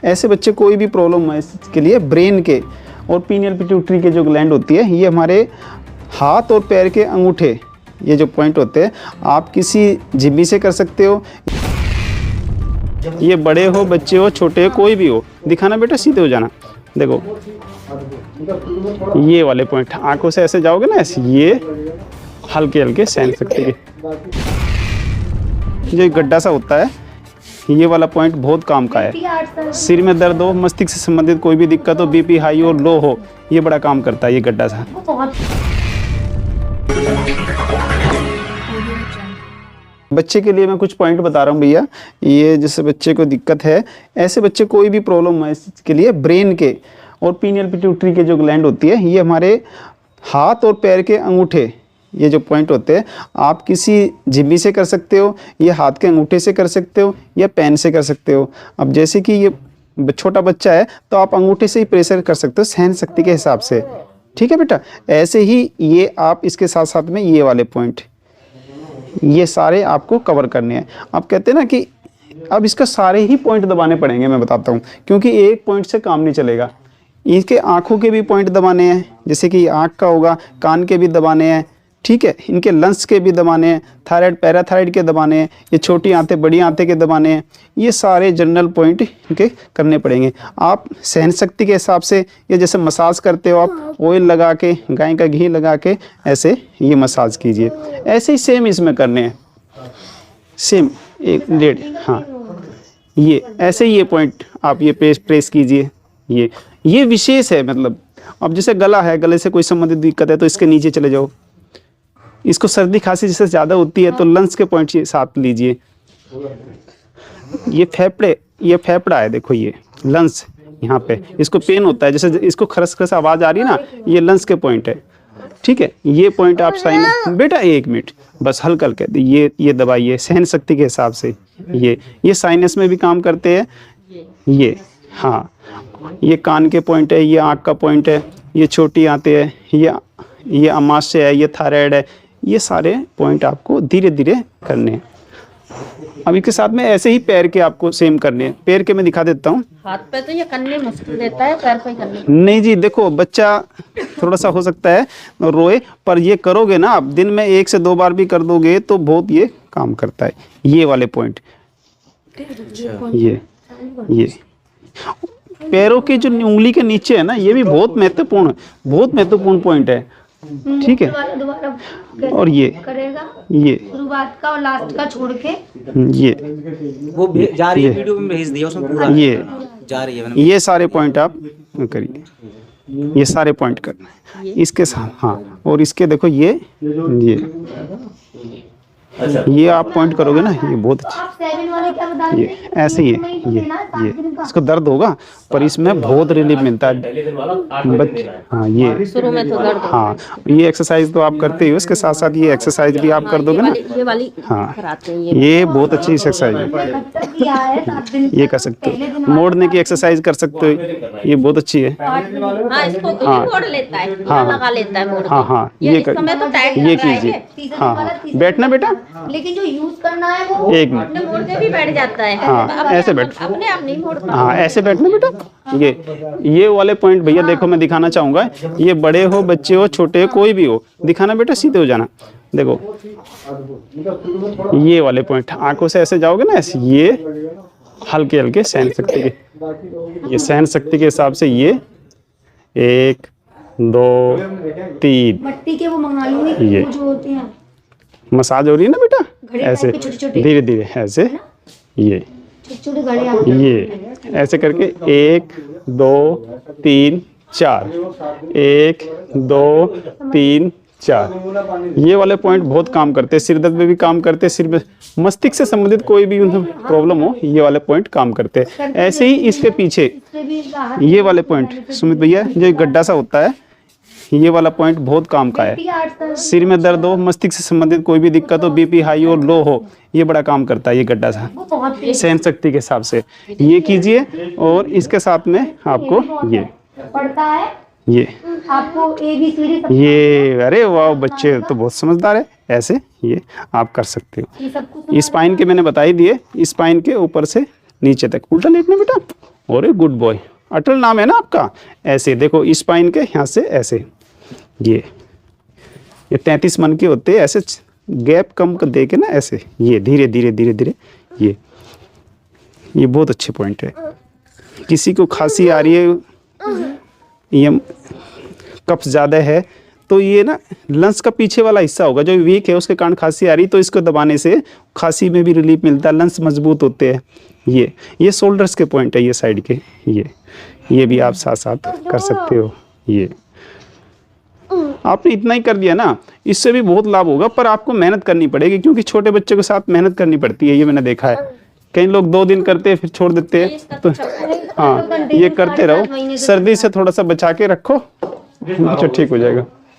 ऐसे बच्चे कोई भी प्रॉब्लम है इसके लिए ब्रेन के और पीनियल पिट्यूटरी के जो ग्लैंड होती है, ये हमारे हाथ और पैर के अंगूठे, ये जो पॉइंट होते हैं, आप किसी झिल्ली से कर सकते हो। ये बड़े हो, बच्चे हो, छोटे हो, कोई भी हो। दिखाना बेटा, सीधे हो जाना। देखो ये वाले पॉइंट आंखों से ऐसे जाओगे ना, ऐसे ये हल्के हल्के सहन सकते हैं। जो गड्ढा सा होता है, ये वाला पॉइंट बहुत काम का है। सिर में दर्द हो, मस्तिष्क से संबंधित कोई भी दिक्कत हो, बीपी हाई हो, लो हो, ये बड़ा काम करता है ये गड्ढा सा। बच्चे के लिए मैं कुछ पॉइंट बता रहा हूँ भैया। ये जैसे बच्चे को दिक्कत है, ऐसे बच्चे कोई भी प्रॉब्लम है इसके लिए ब्रेन के और पीनियल पिट्यूटरी के जो ग्लैंड होती है, ये हमारे हाथ और पैर के अंगूठे, ये जो पॉइंट होते हैं, आप किसी झिल्ली से कर सकते हो, ये हाथ के अंगूठे से कर सकते हो, या पेन से कर सकते हो। अब जैसे कि ये छोटा बच्चा है तो आप अंगूठे से ही प्रेशर कर सकते हो सहन शक्ति के हिसाब से। ठीक है बेटा, ऐसे ही ये आप इसके साथ साथ में ये वाले पॉइंट, ये सारे आपको कवर करने हैं। आप कहते हैं ना कि अब इसका सारे ही पॉइंट दबाने पड़ेंगे, मैं बताता हूँ, क्योंकि एक पॉइंट से काम नहीं चलेगा। इनके आँखों के भी पॉइंट दबाने हैं, जैसे कि आँख का होगा, कान के भी दबाने हैं, ठीक है, इनके लंग्स के भी दबाने हैं, थायराइड पैराथायराइड के दबाने हैं, ये छोटी आंतें बड़ी आंतें के दबाने हैं। ये सारे जनरल पॉइंट इनके करने पड़ेंगे। आप सहन शक्ति के हिसाब से, ये जैसे मसाज करते हो आप, ऑयल लगा के, गाय का घी लगा के ऐसे ये मसाज कीजिए। ऐसे ही सेम इसमें करने हैं, सेम 1.5, हाँ ये ऐसे ही ये पॉइंट आप ये प्रेस कीजिए। ये विशेष है, मतलब अब जैसे गला है, गले से कोई संबंधित दिक्कत है तो इसके नीचे चले जाओ। इसको सर्दी खांसी जैसे ज़्यादा होती है तो लंग्स के पॉइंट साथ लीजिए। ये फेफड़ा है, देखो ये लंग्स, यहाँ पे इसको पेन होता है, जैसे इसको खरस खरस आवाज़ आ रही है ना, ये लंग्स के पॉइंट है। ठीक है, ये पॉइंट आप साइन, बेटा 1 मिनट बस, हल्का हल्का ये दबाइए सहन शक्ति के हिसाब से। ये साइनस में भी काम करते हैं। ये हाँ, ये कान के पॉइंट है, ये आँख का पॉइंट है, ये छोटी आंतें है, ये अमाशय है, ये थायराइड है। ये सारे पॉइंट आपको धीरे धीरे करने हैं। अब इसके साथ में ऐसे ही पैर के आपको सेम करने हैं। पैर के मैं दिखा देता हूँ। हाथ पे तो ये करने मुश्किल देता है, पैर पे करने नहीं जी, देखो बच्चा थोड़ा सा हो सकता है रोए, पर ये करोगे ना आप, दिन में 1 से 2 बार भी कर दोगे तो बहुत ये काम करता है। ये वाले पॉइंट, ये पैरों के जो उंगली के नीचे है ना, ये भी बहुत महत्वपूर्ण पॉइंट है। ठीक है, और ये शुरुआत का और लास्ट का छोड़ के ये वो जा रही है, वीडियो में भेज दिया उसमें पूरा ये जा रही है। ये सारे पॉइंट आप करिए, ये सारे पॉइंट करना है इसके साथ। हाँ, और इसके देखो ये ये आप पॉइंट करोगे ना, ये बहुत अच्छा। ये ऐसे ही है, ये इसको दर्द होगा पर इसमें बहुत रिलीफ मिलता है बच्चे। हाँ, ये शुरू में तो दर्द, हाँ, ये एक्सरसाइज तो आप करते हो, इसके साथ साथ ये एक्सरसाइज भी आप कर दोगे ना। ये वाली हाँ, कराते हैं ये बहुत अच्छी एक्सरसाइज है, ये कर सकते हो। मोड़ने की एक्सरसाइज कर सकते हो, ये बहुत अच्छी है। हाँ, इसको मोड़ लेता है, लगा लेता है मोड़ के। हाँ, ये समय तो टाइट ये कीजिए। हाँ, बैठना बेटा, लेकिन जो यूज करना है वो 1 मिनट, अपने मोड़ के भी बैठ जाता है। हाँ, ऐसे बैठ, अपने आप नहीं मोड़ता। हाँ ऐसे बैठना बेटा। ये वाले पॉइंट भैया देखो मैं दिखाना चाहूँगा। ये बड़े हो, बच्चे हो, छोटे हो, कोई भी हो। दिखाना बेटा, सीधे हो जाना। देखो ये वाले पॉइंट आंखों से ऐसे जाओगे ना, ऐसे ये हल्के हल्के सहन शक्ति के, ये सहन शक्ति के हिसाब से ये 1 2 3 मट्टी के वो मंगा लूंगी, ये जो होते हैं मसाज हो रही है ना बेटा, ऐसे धीरे धीरे ऐसे, ये छोटे घड़े आते हैं। ये ऐसे करके 1 2 3 4, 1 2 3 4। ये वाले पॉइंट बहुत काम करते हैं, सिर दर्द में भी काम करते हैं, सिर में मस्तिष्क से संबंधित कोई भी प्रॉब्लम हो, ये वाले पॉइंट काम करते हैं। ऐसे ही इसके पीछे ये वाले पॉइंट सुमित भैया, जो गड्ढा सा होता है, ये वाला पॉइंट बहुत काम का है। सिर में दर्द हो, मस्तिष्क से संबंधित कोई भी दिक्कत हो, बीपी हाई हो, लो हो, ये बड़ा काम करता है ये गड्ढा सा सहन शक्ति के हिसाब से। ये कीजिए, और इसके साथ में आपको ये पड़ता है, ये आपको ABCD, ये अरे वाह, बच्चे तो बहुत समझदार है। ऐसे ये आप कर सकते हो। स्पाइन के मैंने बता ही दिए, स्पाइन के ऊपर से नीचे तक उल्टा लेटना बेटा, और गुड बॉय। अटल नाम है ना आपका। ऐसे देखो स्पाइन के यहाँ से ऐसे, ये 33 मन के होते हैं, ऐसे गैप कम कर दे के ना ऐसे, ये धीरे धीरे धीरे धीरे, ये बहुत अच्छे पॉइंट है। किसी को खांसी आ रही है, ये कफ ज़्यादा है, तो ये ना लंग्स का पीछे वाला हिस्सा होगा जो वीक है, उसके कारण खांसी आ रही, तो इसको दबाने से खांसी में भी रिलीफ मिलता है, लंग्स मजबूत होते हैं। ये शोल्डर्स के पॉइंट है, ये साइड के, ये भी आप साथ साथ कर सकते हो। ये आपने इतना ही कर दिया ना, इससे भी बहुत लाभ होगा, पर आपको मेहनत करनी पड़ेगी, क्योंकि छोटे बच्चे के साथ मेहनत करनी पड़ती है। ये मैंने देखा है, कई लोग 2 दिन करते हैं फिर छोड़ देते हैं। तो हाँ, ये करते रहो, सर्दी से थोड़ा सा बचा के रखो, अच्छा ठीक हो जाएगा।